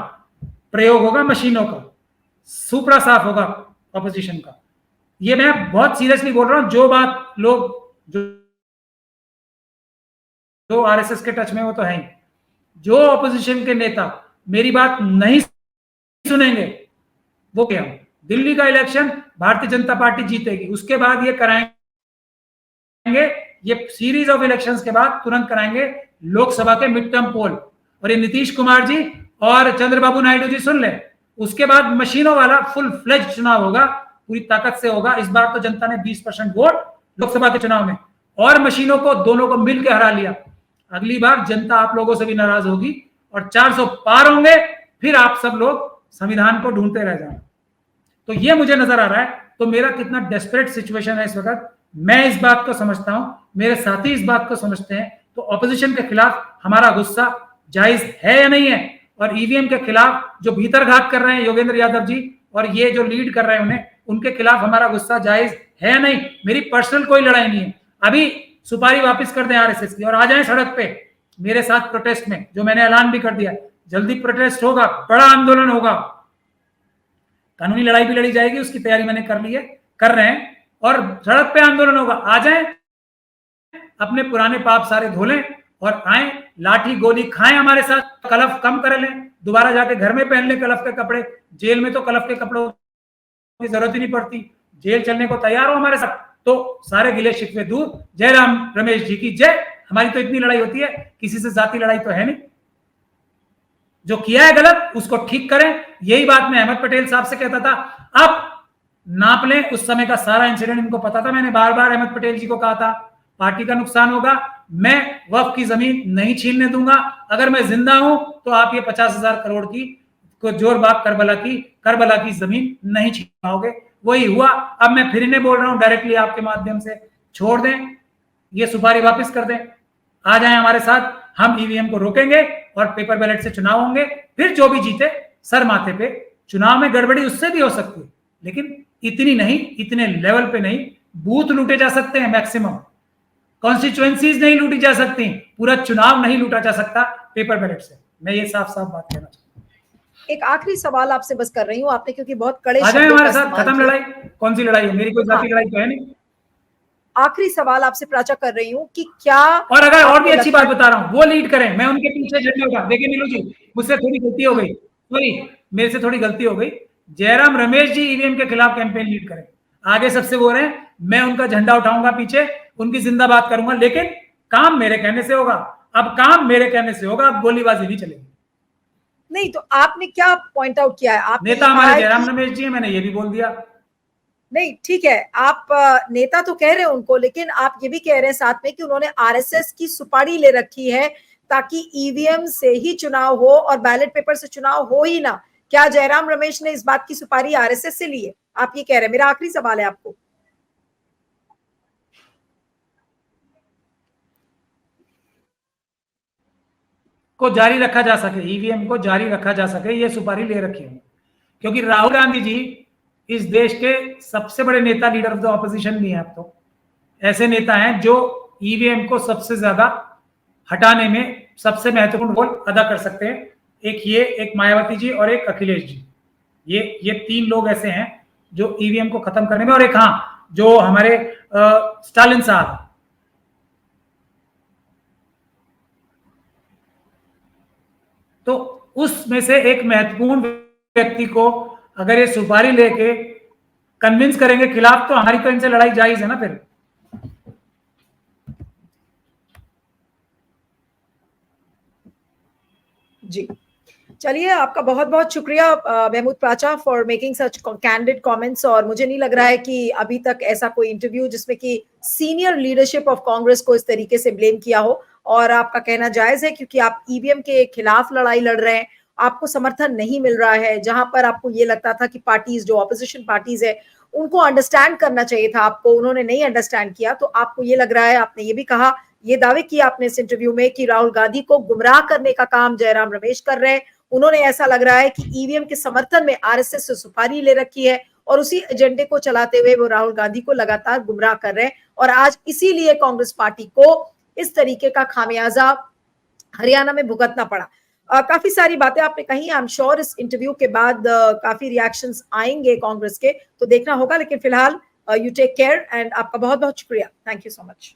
प्रयोग होगा मशीनों का, सुपड़ा साफ होगा ऑपोजिशन का। ये मैं बहुत सीरियसली बोल रहा हूं। जो बात लोग जो आरएसएस के टच में वो तो है ही, जो ऑपोजिशन के नेता मेरी बात नहीं सुनेंगे वो क्या, दिल्ली का इलेक्शन भारतीय जनता पार्टी जीतेगी, उसके बाद ये कराएंगे, ये सीरीज ऑफ इलेक्शंस के बाद तुरंत कराएंगे लोकसभा के मिड टर्म पोल, और ये नीतीश कुमार जी और चंद्रबाबू नायडू जी सुन ले, उसके बाद मशीनों वाला फुल फ्लेज चुनाव होगा, पूरी ताकत से होगा। इस बार तो जनता ने 20% वोट लोकसभा के चुनाव में और मशीनों को दोनों को मिलकर हरा लिया। अगली बार जनता आप लोगों से भी नाराज होगी और 400 पार होंगे, फिर आप सब लोग संविधान को ढूंढते रह जाएंगे। तो ये मुझे नजर आ रहा है। तो मेरा कितना डेस्परेट सिचुएशन है इस वक्त, मैं इस बात को समझता हूं, मेरे साथी इस बात को समझते हैं। तो ऑपोजिशन के खिलाफ हमारा गुस्सा जायज है या नहीं है, और ईवीएम के खिलाफ जो भीतर घात कर रहे हैं योगेंद्र यादव जी और ये जो लीड कर रहे हैं उन्हें, उनके खिलाफ हमारा गुस्सा जायज है या नहीं। मेरी पर्सनल कोई लड़ाई नहीं है। अभी सुपारी वापस कर दें आरएसएस की और आ जाएं सड़क पे मेरे साथ प्रोटेस्ट में, जो मैंने ऐलान भी कर दिया। जल्दी प्रोटेस्ट होगा, बड़ा आंदोलन होगा, कानूनी लड़ाई भी लड़ी जाएगी, उसकी तैयारी मैंने कर ली है, कर रहे हैं, और सड़क पे आंदोलन होगा। आ जाएं, अपने पुराने पाप सारे धो लें और आए, लाठी गोली खाएं हमारे साथ, कलफ कम कर लें, दोबारा जाके घर में पहन लें कलफ के कपड़े। जेल में तो कलफ के कपड़ों की जरूरत ही नहीं पड़ती, जेल चलने को तैयार हो हमारे साथ। तो सारे गिले शिकवे दूर। जय राम रमेश जी की जय। हमारी तो इतनी लड़ाई होती है, किसी से जाति लड़ाई तो है नहीं। जो किया है गलत उसको ठीक करें, यही बात मैं अहमद पटेल साहब से कहता था। अब नाप लें, उस समय का सारा इंसिडेंट इनको पता था। मैंने बार बार अहमद पटेल जी को कहा था पार्टी का नुकसान होगा, मैं वक्फ की जमीन नहीं छीनने दूंगा। अगर मैं जिंदा हूं तो आप ये 50,000 करोड़ की को जोर बाग करबला की जमीन नहीं छीन पाओगे। वही हुआ। अब मैं फिर इन्हें बोल रहा हूं डायरेक्टली आपके माध्यम से, छोड़ दें, ये सुपारी वापस कर दें, आ जाएं हमारे साथ, हम ईवीएम को रोकेंगे और पेपर बैलेट से चुनाव होंगे। फिर जो भी जीते सर माथे पे। चुनाव में गड़बड़ी उससे भी हो सकती है, लेकिन इतनी नहीं, इतने लेवल पे नहीं। बूथ लूटे जा सकते हैं मैक्सिमम, कॉन्स्टिट्यूएंसीज नहीं लूटी जा सकती, पूरा चुनाव नहीं लूटा जा सकता पेपर बैलेट से। मैं ये साफ साफ बात कहना चाहता हूँ। एक आखिरी सवाल आपसे बस कर रही हूँ, आपने क्योंकि बहुत कड़े आ जाए हमारे साथ, खत्म लड़ाई। कौन सी लड़ाई है? मेरी कोई जाति लड़ाई तो है नहीं। आखिरी सवाल आपसे प्राचा कर रही हूँ कि क्या, और अगर और भी अच्छी बात बता रहा हूँ, वो लीड करें, मैं उनके पीछे झंडे उठा। देखिए नीलू जी, मुझसे थोड़ी गलती हो गई, सॉरी, मेरे से थोड़ी गलती हो गई। जयराम रमेश जी ईवीएम के खिलाफ कैंपेन लीड करें, आगे सबसे बोल रहे हैं, मैं उनका झंडा उठाऊंगा पीछे, उनकी जिंदाबाद करूंगा, लेकिन काम मेरे कहने से होगा। अब काम मेरे कहने से होगा, अब गोलीबाजी नहीं चलेगी। नहीं, तो आपने क्या पॉइंट आउट किया है? आपने नेता हमारे जयराम रमेश जी है, मैंने ये भी बोल दिया। नहीं, ठीक है, आप नेता तो कह रहे हैं उनको, लेकिन आप ये भी कह रहे हैं साथ में कि उन्होंने आरएसएस की सुपारी ले रखी है ताकि ईवीएम से ही चुनाव हो और बैलेट पेपर से चुनाव हो ही ना। क्या जयराम रमेश ने इस बात की सुपारी आरएसएस से ली है? आप ये कह रहे हैं। मेरा आखिरी सवाल है आपको। को जारी रखा जा सके, ईवीएम को जारी रखा जा सके, ये सुपारी ले रखी है, क्योंकि राहुल गांधी जी इस देश के सबसे बड़े नेता, लीडर ऑफ द ऑपोजिशन भी हैं। अब तो ऐसे नेता हैं जो ईवीएम को सबसे ज्यादा हटाने में सबसे महत्वपूर्ण रोल अदा कर सकते हैं। एक ये, एक मायावती जी और एक अखिलेश जी, ये तीन लोग ऐसे हैं जो ईवीएम को खत्म करने में, और एक हाँ जो हमारे स्टालिन साहब, तो उसमें से एक महत्वपूर्ण व्यक्ति को अगर ये सुपारी लेके कन्विंस करेंगे खिलाफ, तो हमारी तो इनसे लड़ाई जायज है ना फिर। जी, चलिए, आपका बहुत बहुत शुक्रिया महमूद पाचा for making such candid comments. और मुझे नहीं लग रहा है कि अभी तक ऐसा कोई इंटरव्यू जिसमें कि सीनियर लीडरशिप ऑफ कांग्रेस को इस तरीके से ब्लेम किया हो। और आपका कहना जायज है, क्योंकि आप ईवीएम के खिलाफ लड़ाई लड़ रहे हैं, आपको समर्थन नहीं मिल रहा है। जहां पर आपको ये लगता था कि पार्टीज, जो ऑपोजिशन पार्टीज है, उनको अंडरस्टैंड करना चाहिए था आपको, उन्होंने नहीं अंडरस्टैंड किया। तो आपको ये लग रहा है, आपने ये भी कहा, ये दावे किया आपने इस इंटरव्यू में कि राहुल गांधी को गुमराह करने का काम जयराम रमेश कर रहे हैं। उन्होंने, ऐसा लग रहा है कि ईवीएम के समर्थन में आरएसएस से सुपारी ले रखी है और उसी एजेंडे को चलाते हुए वो राहुल गांधी को लगातार गुमराह कर रहे हैं। और आज इसीलिए कांग्रेस पार्टी को इस तरीके का खामियाजा हरियाणा में भुगतना पड़ा। काफी सारी बातें आपने कही। आई एम श्योर इस इंटरव्यू के बाद काफी रिएक्शंस आएंगे कांग्रेस के, तो देखना होगा। लेकिन फिलहाल यू टेक केयर एंड आपका बहुत बहुत शुक्रिया। Thank you so much.